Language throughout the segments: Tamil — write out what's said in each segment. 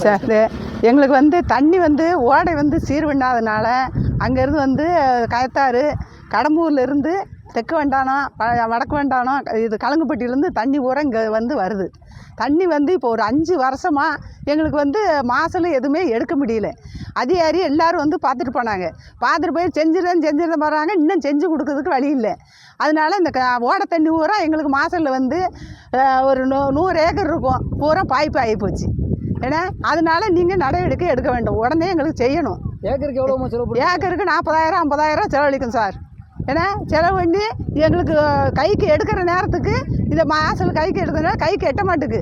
சார் எங்களுக்கு வந்து தண்ணி வந்து ஓடை வந்து சீர் பண்ணாதனால அங்கேருந்து வந்து கயத்தாறு கடம்பூர்லேருந்து தெற்கு வண்டானம் வடக்கு வண்டானம் இது கலங்குப்பட்டியிலேருந்து தண்ணி பூரா இங்கே வந்து வருது. தண்ணி வந்து இப்போ ஒரு 5 வருஷமாக எங்களுக்கு வந்து மாசலும் எதுவுமே எடுக்க முடியல. அதிகாரி எல்லோரும் வந்து பார்த்துட்டு போனாங்க. பார்த்துட்டு போய் செஞ்சிருந்தேன் போகிறாங்க. இன்னும் செஞ்சு கொடுக்கறதுக்கு வழி இல்லை. அதனால இந்த ஓடை தண்ணி பூரா எங்களுக்கு மாசலில் வந்து ஒரு 100 ஏக்கர் இருக்கும், பூரா பாய்ப்பு ஆகி போச்சு. ஏன்னா அதனால நீங்கள் நடவடிக்கை எடுக்க வேண்டும், உடனே எங்களுக்கு செய்யணும். ஏக்கருக்கு எவ்வளோ செலவு? ஏக்கருக்கு 40,000 50,000 செலவழிக்கும் சார். ஏன்னா செலவு பண்ணி எங்களுக்கு கைக்கு எடுக்கிற நேரத்துக்கு இந்த மாசல் கைக்கு எடுக்கிற கைக்கு எட்ட மாட்டுக்கு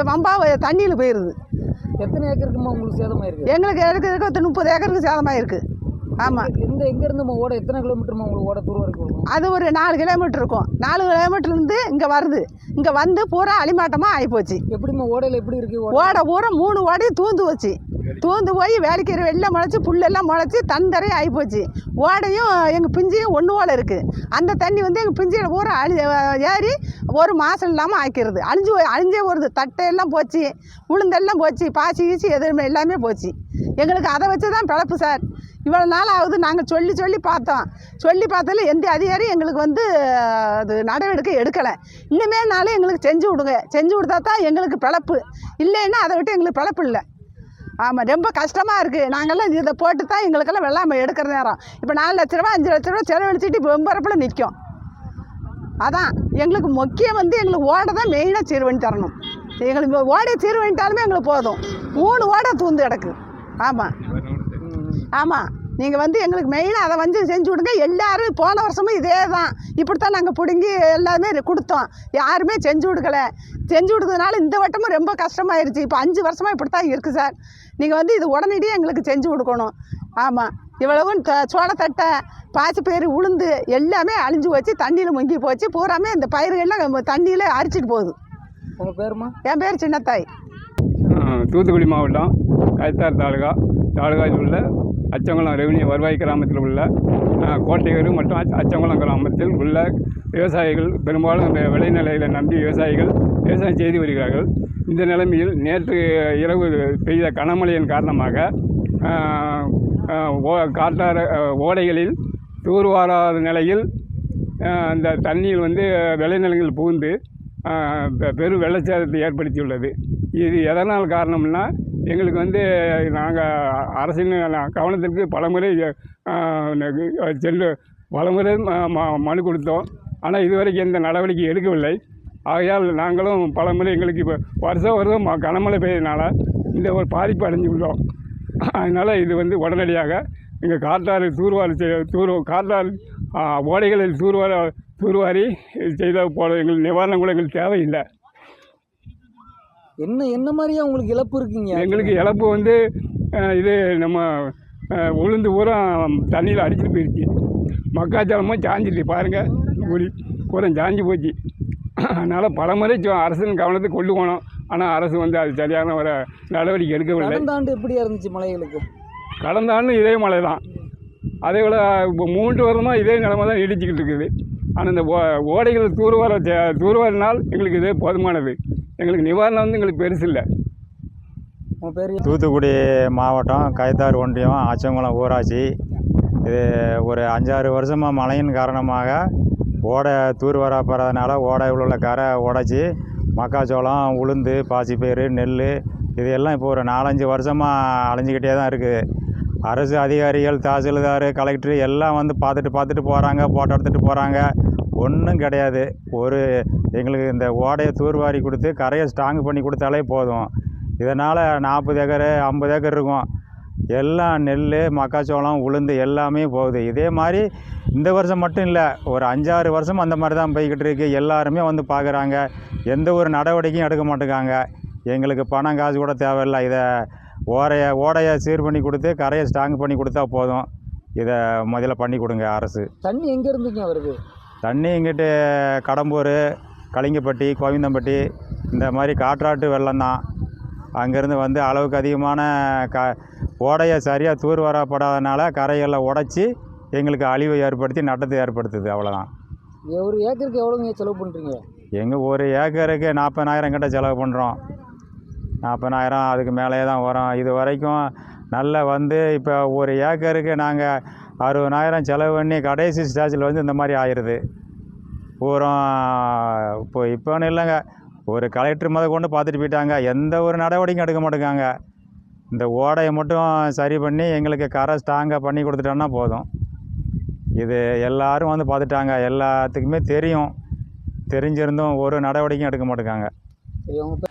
வம்பா தண்ணியில் போயிடுது. எத்தனை ஏக்கருக்குமா உங்களுக்கு சேதமாயிருக்கு? எங்களுக்கு எடுக்கிறதுக்கு 30 ஏக்கருக்கு சேதமாயிருக்கு. ஆமாம். எங்கேருந்து ஓடை எத்தனை கிலோமீட்டருமா உங்களுக்கு ஓடை தூரம் வரைக்கும்? அது ஒரு 4 கிலோமீட்டர் இருக்கும். 4 கிலோமீட்டர்லேருந்து இங்கே வருது. இங்கே வந்து பூரா அடிமாட்டமாக ஆகிப்போச்சு. எப்படிம்மா ஓடையில் எப்படி இருக்குது? ஓடை பூரா 3 ஓடையும் தூந்து வச்சு தூந்து போய் வேலைக்கிற வெள்ளை முளைச்சி புல்லெல்லாம் முளைச்சி தந்தரையும் ஆகிப்போச்சு. ஓடையும் எங்கள் பிஞ்சியும் ஒன்று போல் இருக்குது. அந்த தண்ணி வந்து எங்கள் பிஞ்சியில் பூரா ஏறி ஒரு மாதம் இல்லாமல் ஆக்கிடுது. அழிஞ்சே வருது. தட்டையெல்லாம் போச்சு, உளுந்தெல்லாம் போச்சு, பாசி கீசி எதுவுமே எல்லாமே போச்சு. எங்களுக்கு அதை வச்சு தான் பிழப்பு சார். இவ்வளோ நாள் ஆகுது. நாங்கள் சொல்லி பார்த்ததில் எந்த அதிகாரியும் எங்களுக்கு வந்து அது நடவடிக்கை எடுக்கலை. இன்னுமே நாளும் எங்களுக்கு செஞ்சு விடுங்க. செஞ்சு கொடுத்தா தான் எங்களுக்கு பிழப்பு. இல்லைன்னா அதை விட்டு எங்களுக்கு பிழப்பு இல்லை. ஆமாம், ரொம்ப கஷ்டமாக இருக்குது. நாங்கள்லாம் இதை போட்டு தான் எங்களுக்கெல்லாம் வெள்ளாமை எடுக்கிற நேரம் இப்போ 4 லட்ச ரூபா 5 லட்ச ரூபா செலவழிச்சிட்டு இப்போ வெம்பரப்பில் நிற்கும். அதான் எங்களுக்கு முக்கியம் வந்து எங்களுக்கு ஓடை தான் மெயினாக சீர் பண்ணி தரணும். எங்களுக்கு ஓடையை சீர் பண்ணிட்டாலுமே எங்களுக்கு போதும். 3 ஓடை தூந்து கிடக்கு. ஆமாம், நீங்கள் வந்து எங்களுக்கு மெயினாக அதை வந்து செஞ்சு விடுங்க. எல்லோரும் போன வருஷமும் இதே தான் இப்படித்தான் நாங்கள் பிடுங்கி எல்லாமே கொடுத்தோம். யாருமே செஞ்சு கொடுக்கலை. செஞ்சு கொடுத்ததுனால இந்த வட்டமும் ரொம்ப கஷ்டமாயிருச்சு. இப்போ 5 வருஷமாக இப்படி தான் இருக்குது சார். நீங்கள் வந்து இது உடனடியாக எங்களுக்கு செஞ்சு கொடுக்கணும். ஆமாம், இவ்வளவும் சோளத்தட்டை பாசிப்பயிறு உளுந்து எல்லாமே அழிஞ்சு போச்சு, தண்ணியில் முங்கி போச்சு. பூராமே இந்த பயிர்கள்லாம் தண்ணியில் அரிச்சிட்டு போகுது. உங்கள் பேருமா? என் பேர் சின்னத்தாய். தூத்துக்குடி மாவட்டம் கயத்தார் தாலுகாவில் உள்ள அச்சங்குளம் ரெவன்யூ வருவாய் கிராமத்தில் உள்ள கோட்டையூர் மற்றும் அச்சங்குளம் கிராமத்தில் உள்ள விவசாயிகள் பெரும்பாலும் விளைநிலைகளை நம்பி விவசாயம் செய்து வருகிறார்கள். இந்த நிலைமையில் நேற்று இரவு பெய்த கனமழையின் காரணமாக காட்டாறு ஓடைகளில் தூர்வாராத நிலையில் அந்த தண்ணீர் வந்து விளைநிலங்கள் புகுந்து பெரும் வெள்ளச்சேதத்தை ஏற்படுத்தியுள்ளது. இது எதனால் காரணம்னா எங்களுக்கு வந்து நாங்கள் அரசின் கவனத்திற்கு பலமுறை மனு கொடுத்தோம். ஆனால் இதுவரைக்கும் எந்த நடவடிக்கை எடுக்கவில்லை. ஆகையால் நாங்களும் பலமுறை எங்களுக்கு இப்போ வருஷம் கனமழை பெய்யறதுனால இந்த ஒரு பாதிப்பு அடைஞ்சுள்ளோம். அதனால் இது வந்து உடனடியாக எங்கள் காட்டாறு காட்டாறு ஓடைகளில் தூர்வாரி செய்தால் போல எங்களுக்கு நிவாரணம் கூட எங்களுக்கு தேவையில்லை. என்ன மாதிரியா உங்களுக்கு இழப்பு இருக்குங்க? எங்களுக்கு இழப்பு வந்து இது நம்ம உளுந்து பூரா தண்ணியில் அடிச்சுட்டு போயிடுச்சு. மக்காச்சோளமும் சாஞ்சிட்டு பாருங்கள், பூரா சாஞ்சி போச்சு. அதனால் பலமுறை அரசின் கவனத்துக்கு கொண்டு போனோம். ஆனால் அரசு வந்து அது சரியான ஒரு நடவடிக்கை எடுக்கவில்லை. கடந்த ஆண்டு எப்படியா இருந்துச்சு மழைகளுக்கு? கடந்த ஆண்டு இதே மழை தான். அதே போல் இப்போ 3 வருடமாக இதே நிலைமை தான் நீடிச்சிக்கிட்டு இருக்குது. ஆனால் இந்த ஓடைகள் தூர்வாரினால் எங்களுக்கு இதே போதுமானது. எங்களுக்கு நிவாரணம் வந்து எங்களுக்கு பெருசு இல்லை. தூத்துக்குடி மாவட்டம் கயத்தாறு ஒன்றியம் ஆச்சங்குளம் ஊராட்சி. இது ஒரு 5-6 வருஷமாக மழையின் காரணமாக ஓடை தூர்வாரப்படுறதுனால ஓடையில் உள்ள கரை உடைச்சி மக்காச்சோளம் உளுந்து பாசிப்பயிறு நெல் இது எல்லாம் இப்போ ஒரு 4-5 வருஷமாக அழிஞ்சிக்கிட்டே தான் இருக்குது. அரசு அதிகாரிகள் தாசில்தார் கலெக்டர் எல்லாம் வந்து பார்த்துட்டு போகிறாங்க, ஃபோட்டோ எடுத்துகிட்டு போகிறாங்க. ஒன்றும் கிடையாது. எங்களுக்கு இந்த ஓடையை தூர்வாரி கொடுத்து கரையை ஸ்ட்ராங் பண்ணி கொடுத்தாலே போதும். இதனால் 40 ஏக்கர் 50 ஏக்கர் இருக்கும். எல்லாம் நெல் மக்காச்சோளம் உளுந்து எல்லாமே போகுது. இதே மாதிரி இந்த வருஷம் மட்டும் இல்லை, ஒரு 5-6 வருஷம் அந்த மாதிரி தான் போய்கிட்டு இருக்குது. எல்லாருமே வந்து பார்க்குறாங்க, எந்த ஒரு நடவடிக்கையும் எடுக்க மாட்டேங்காங்க. எங்களுக்கு பணம் காசு கூட தேவையில்லை. இதை ஓடையை சீர் பண்ணி கொடுத்து கரையை ஸ்ட்ராங் பண்ணி கொடுத்தா போதும். இதை முதல்ல பண்ணி கொடுங்க அரசு. தண்ணி எங்கே இருந்துங்க வருது? தண்ணி இங்கிட்டு கடம்பூர், கலிங்கப்பட்டி, கோவிந்தம்பட்டி இந்த மாதிரி காற்றாட்டு வெள்ளம் தான். அங்கேருந்து வந்து அளவுக்கு அதிகமான ஓடையை சரியாக தூர்வாரப்படாதனால கரைகளை உடைச்சி எங்களுக்கு அழிவை ஏற்படுத்தி நட்டத்தை ஏற்படுத்துது. அவ்வளோதான். ஒரு ஏக்கருக்கு எவ்வளோங்க செலவு பண்ணுறீங்க? எங்கள் ஒரு ஏக்கருக்கு 40,000 கிட்ட செலவு பண்ணுறோம். 40,000 அதுக்கு மேலே தான் வரும். இது வரைக்கும் நல்லா வந்து இப்போ ஒரு ஏக்கருக்கு நாங்கள் 60,000 செலவு பண்ணி கடைசி ஸ்டேஜில் வந்து இந்த மாதிரி ஆயிடுது. பூரா இப்போன்னு இல்லைங்க, ஒரு கலெக்டர் முத கொண்டு பார்த்துட்டு போயிட்டாங்க. எந்த ஒரு நடவடிக்கையும் எடுக்க மாட்டேங்காங்க. இந்த ஓடையை மட்டும் சரி பண்ணி எங்களுக்கு கரை ஸ்ட்ராங்காக பண்ணி கொடுத்துட்டோன்னா போதும். இது எல்லாரும் வந்து பார்த்துட்டாங்க, எல்லாத்துக்குமே தெரியும். தெரிஞ்சிருந்தும் ஒரு நடவடிக்கையும் எடுக்க மாட்டேங்காங்க. சரி, உங்கள்